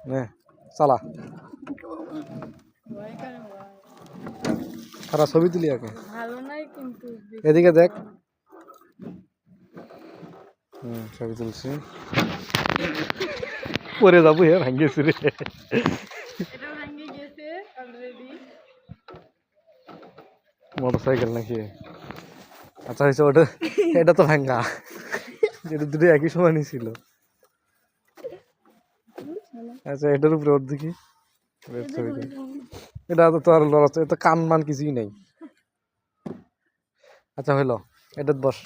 নে চালা খারা ছবি তুলি আগে ভালো নাই কিন্তু এদিকে দেখ ছবি তুলছি পরে যাবো হে ভাঙ্গেছি রে এটা ভাঙে গেছে অলরেডি মোটরসাইকেল নাকি আচ্ছা হয়েছে ওটা এটা তো ভাঙ্গা এটা দুটো একই সময় ছিল আচ্ছা এটার উপরে ওর দেখি এটা তো তোর লড়াচ এটা কান মান কিছুই নাই আচ্ছা হইলো এটা বস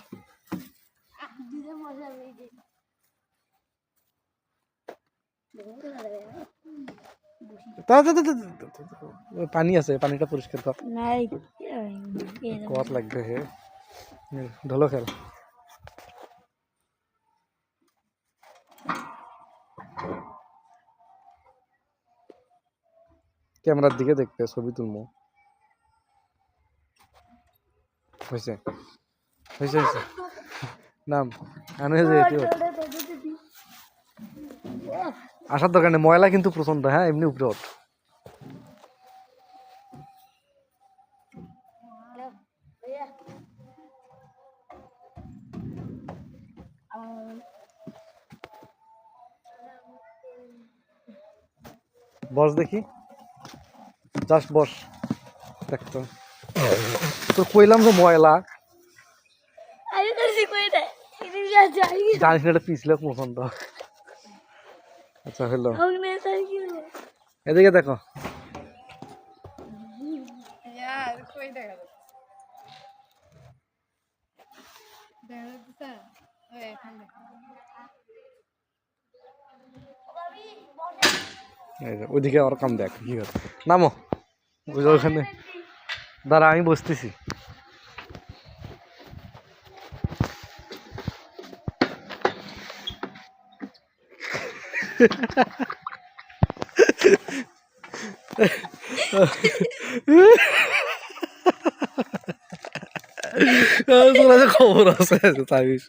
পানি আছে পানিটা পরিষ্কার কর কত লাগবে হে ঢোলো খেল ক্যামেরার দিকে দেখতে ছবি তুলবো হয়েছে হয়েছে হয়েছে নাম আনে যে আসার দরকার নেই ময়লা কিন্তু প্রচন্ড হ্যাঁ এমনি উপরে ওঠ বস দেখি জাস্ট বস দেখতো তোর কইলাম যে ময়লা জানিস না এটা পিছলে পছন্দ আচ্ছা হলো এদিকে দেখো ওইদিকে আর কাম দেখ কি করে নামো ওখানে দাঁড়া আমি বসতেছি খবর আছে তাবিজ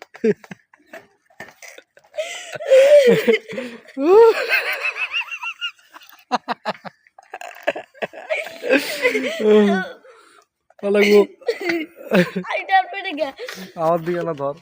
লাগবো আমার দিকে না ধর